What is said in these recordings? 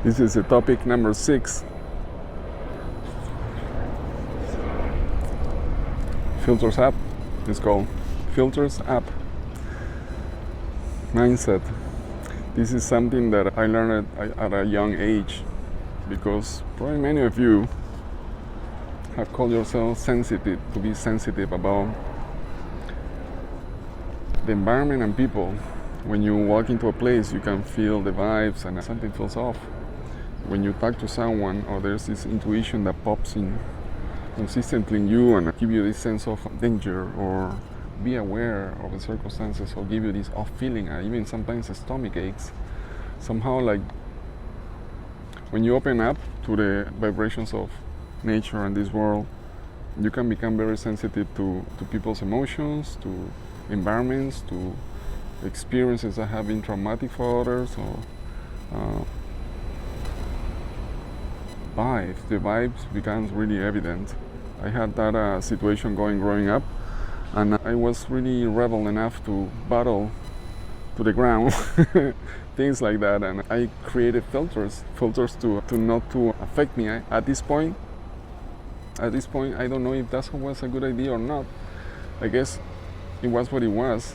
This is the topic number 6. Filters app. It's called Filters app. Mindset. This is something that I learned at a young age, because probably many of you have called yourself sensitive, to be sensitive about the environment and people. When you walk into a place, you can feel the vibes and something feels off. When you talk to someone, or there's this intuition that pops in consistently in you and give you this sense of danger, or be aware of the circumstances, or give you this off feeling, even sometimes the stomach aches. Somehow, like when you open up to the vibrations of nature and this world, you can become very sensitive to people's emotions, to environments, to experiences that have been traumatic for others, or the vibes becomes really evident. I had that situation growing up, and I was really rebel enough to battle to the ground things like that, and I created filters to not to affect me. At this point I don't know if that was a good idea or not. I guess it was what it was,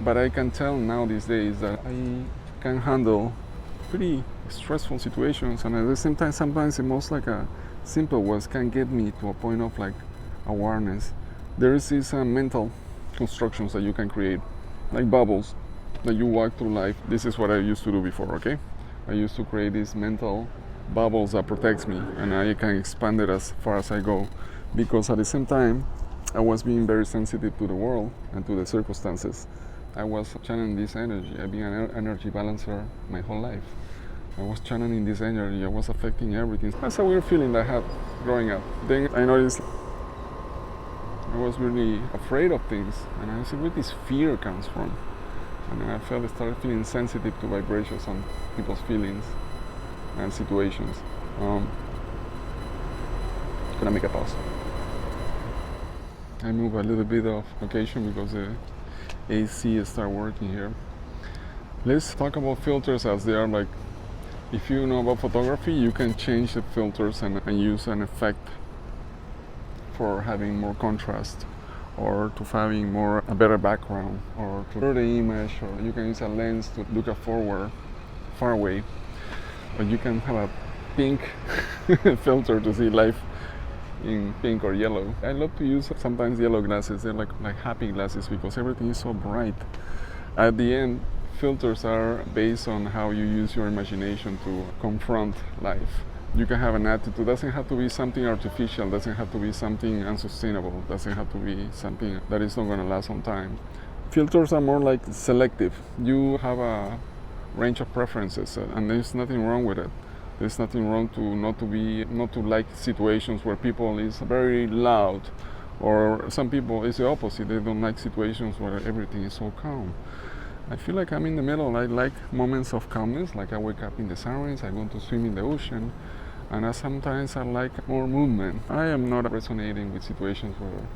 but I can tell now these days that I can handle pretty stressful situations, and at the same time sometimes the most like a simple ones can get me to a point of like awareness. There is these mental constructions that you can create, like bubbles that you walk through life. This is what I used to do before, okay? I used to create these mental bubbles that protects me, and I can expand it as far as I go, because at the same time I was being very sensitive to the world and to the circumstances. I was channeling this energy. I've been an energy balancer my whole life. I was channeling this energy. I was affecting everything. That's a weird feeling that I had growing up. Then I noticed I was really afraid of things, and I said, where this fear comes from? And I started feeling sensitive to vibrations on people's feelings and situations. Gonna make a pause. I move a little bit of location because the AC start working here. Let's talk about filters, as they are like, if you know about photography, you can change the filters and use an effect for having more contrast, or to having a better background, or to blur the image, or you can use a lens to look forward, far away, or you can have a pink filter to see life in pink or yellow. I love to use sometimes yellow glasses. They're like happy glasses, because everything is so bright. At the end, filters are based on how you use your imagination to confront life. You can have an attitude. It doesn't have to be something artificial, doesn't have to be something unsustainable, doesn't have to be something that is not going to last some time. Filters are more like selective. You have a range of preferences, and there's nothing wrong with it. There's nothing wrong to not to like situations where people is very loud, or some people is the opposite. They don't like situations where everything is so calm. I feel like I'm in the middle. I like moments of calmness, like I wake up in the sunrise, I go to swim in the ocean, and sometimes I like more movement. I am not resonating with situations where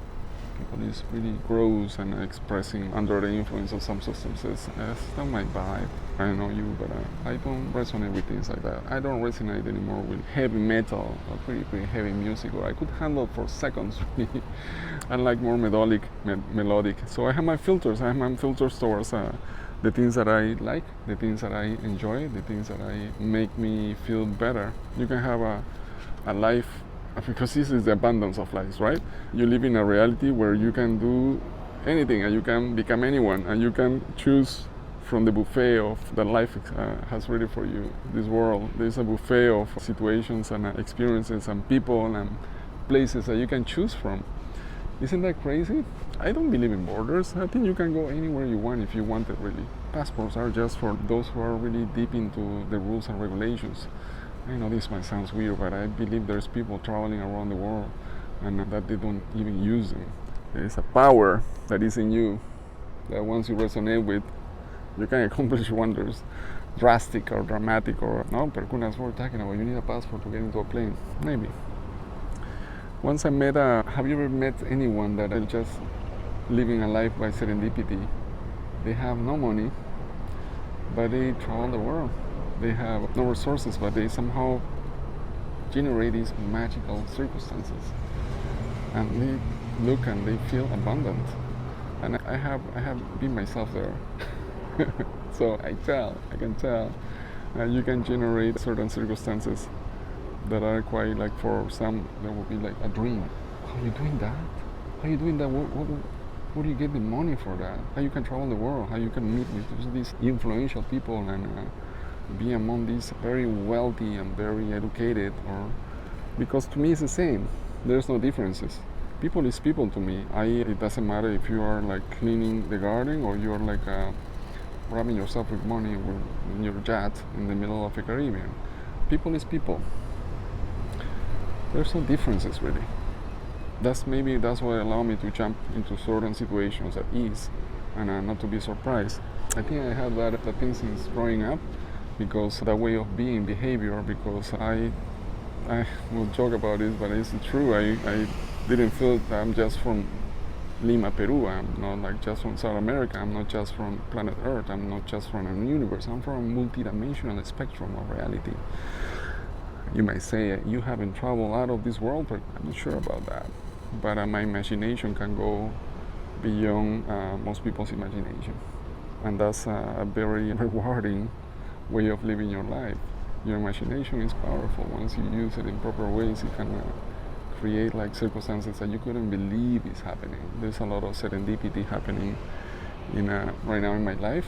people is really gross and expressing under the influence of some substances. That's not my vibe. I don't know you, but I don't resonate with things like that. I don't resonate anymore with heavy metal or pretty heavy music, or I could handle for seconds. I like more melodic. So I have my filters. I have my filters towards the things that I like, the things that I enjoy, the things that make me feel better. You can have a life, because this is the abundance of life, right? You live in a reality where you can do anything, and you can become anyone, and you can choose from the buffet of that life has ready for you. This world, there's a buffet of situations and experiences and people and places that you can choose from. Isn't that crazy? I don't believe in borders. I think you can go anywhere you want if you want it, really. Passports are just for those who are really deep into the rules and regulations. I know this might sound weird, but I believe there's people traveling around the world and that they don't even use them. There is a power that is in you that once you resonate with, you can accomplish wonders, drastic or dramatic or no. Perkunas, we're talking about you need a passport to get into a plane. Maybe. Once I met have you ever met anyone that is just living a life by serendipity? They have no money, but they travel the world. They have no resources, but they somehow generate these magical circumstances. And they look and they feel abundant. And I have been myself there. So I can tell. You can generate certain circumstances that are quite like, for some, there will be like a dream. How are you doing that? How are you doing that? Where do you get the money for that? How you can travel the world? How you can meet with these influential people and be among these very wealthy and very educated? Or because to me it's the same. There's no differences. People is people to me. It doesn't matter if you are like cleaning the garden or you are like rubbing yourself with money in your jet in the middle of the Caribbean. People is people. There's no differences really. That's what allowed me to jump into certain situations at ease and not to be surprised. I think I had that thing since growing up, because that way of being, behavior, because I will joke about this, but it's true. I didn't feel that I'm just from Lima, Peru. I'm not like just from South America. I'm not just from planet Earth. I'm not just from a universe. I'm from a multidimensional spectrum of reality. You might say you haven't traveled out of this world, but I'm not sure about that. But my imagination can go beyond most people's imagination. And that's a very rewarding way of living your life. Your imagination is powerful. Once you use it in proper ways, it can create like circumstances that you couldn't believe is happening. There's a lot of serendipity happening right now in my life,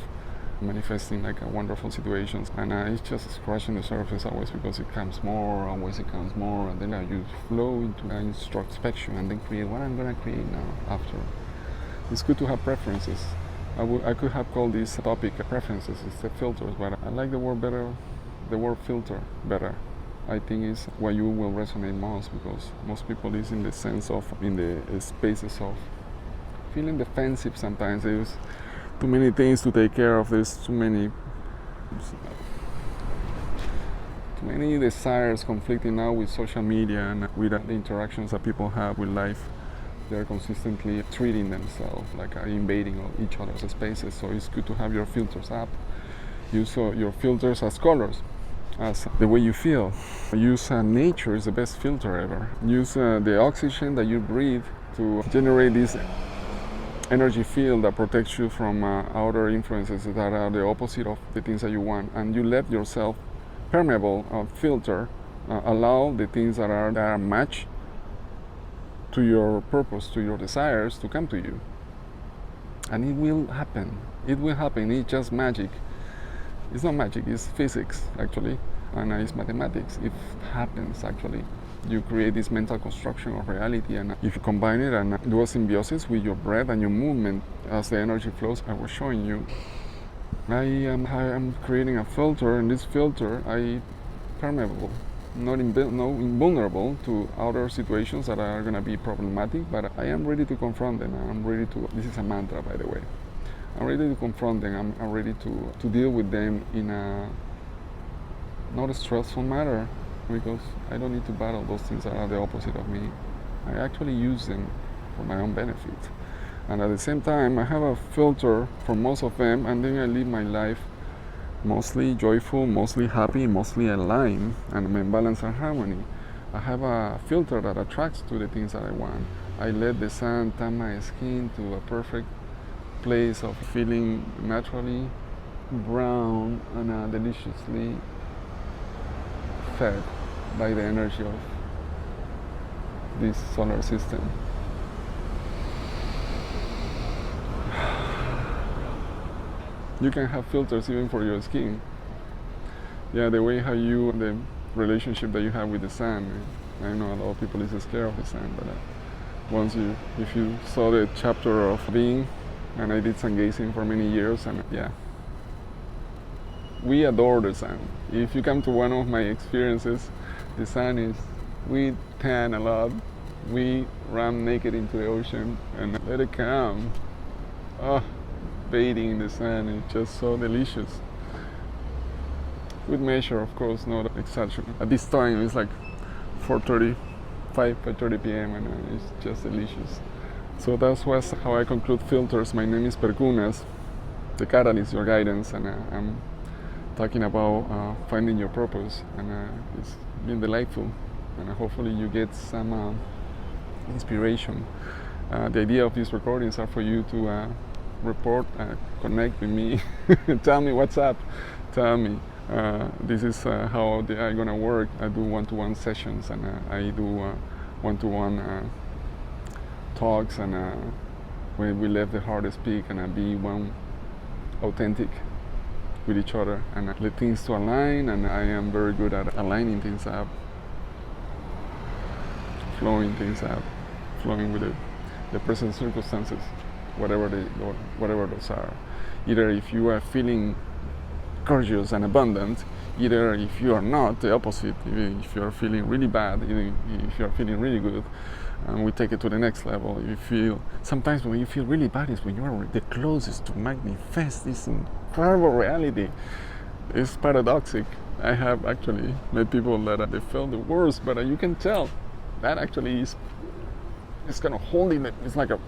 manifesting like wonderful situations, and it's just scratching the surface always, because it comes more, and then you flow into introspection and then create what I'm gonna create now after. It's good to have preferences. I could have called this topic preferences instead of filters, but I like the word filter better. I think it's what you will resonate most, because most people is in the sense of, in the spaces of feeling defensive sometimes. There's too many things to take care of. There's too many desires conflicting now with social media and with the interactions that people have with life. They're consistently treating themselves like invading each other's spaces. So it's good to have your filters up. Use your filters as colors, as the way you feel. Use nature is the best filter ever. Use the oxygen that you breathe to generate this energy field that protects you from outer influences that are the opposite of the things that you want. And you let yourself permeable filter, allow the things that are match to your purpose, to your desires, to come to you. And it will happen. It's just magic. It's not magic, it's physics actually, and it's mathematics. It happens actually. You create this mental construction of reality, and if you combine it and do a symbiosis with your breath and your movement as the energy flows, I was showing you. I am creating a filter, and this filter I permeable, not invulnerable to outer situations that are going to be problematic, but I am ready to confront them. This is a mantra, by the way. I'm ready to confront them. I'm ready to deal with them in a not a stressful manner, because I don't need to battle those things that are the opposite of me. I actually use them for my own benefit. And at the same time, I have a filter for most of them, and then I live my life mostly joyful, mostly happy, mostly aligned, and I'm in balance and harmony. I have a filter that attracts to the things that I want. I let the sun tan my skin to a perfect place of feeling naturally brown and deliciously fed by the energy of this solar system. You can have filters even for your skin. Yeah, the way the relationship that you have with the sun. I know a lot of people is scared of the sun, but if you saw the chapter of being, and I did sun gazing for many years, and yeah, we adore the sun. If you come to one of my experiences, the sun we tan a lot, we run naked into the ocean and let it come. Oh, bathing in the sun. It's just so delicious. With measure, of course, not exaggeration. At this time, it's like 4:30, 5:30 p.m. and it's just delicious. So that was how I conclude filters. My name is Perkunas. The catalyst, your guidance, and I'm talking about finding your purpose, and it's been delightful, and hopefully you get some inspiration. The idea of these recordings are for you to report, connect with me, tell me what's up, tell me. This is how I'm gonna work. I do one-to-one sessions, and I do one-to-one talks, and when we let the heart speak and be one authentic with each other, and let things to align, and I am very good at aligning things up, flowing things up, flowing with the present circumstances, whatever those are. Either if you are feeling gorgeous and abundant, either if you are not, the opposite, even if you are feeling really bad, even if you are feeling really good, and we take it to the next level. You feel, sometimes when you feel really bad is when you are the closest to manifest this incredible reality. It's paradoxic. I have actually met people that they felt the worst, but you can tell that actually is, it's kind of holding it. It's like a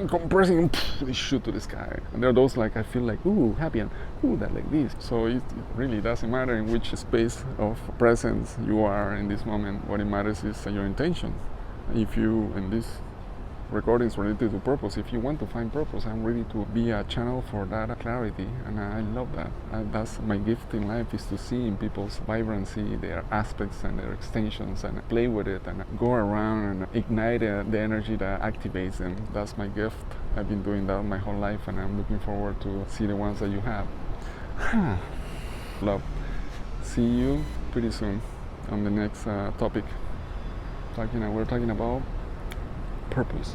compressing, they shoot to the sky. And there are those like, I feel like, ooh, happy, and ooh, that like this. So it really doesn't matter in which space of presence you are in this moment. What it matters is your intention. If you, in this recordings related to purpose, if you want to find purpose, I'm ready to be a channel for that clarity, and I love that. That's my gift in life, is to see in people's vibrancy, their aspects and their extensions, and play with it and go around and ignite the energy that activates them. That's my gift. I've been doing that my whole life, and I'm looking forward to see the ones that you have. Love. See you pretty soon on the next topic. We're talking about purpose.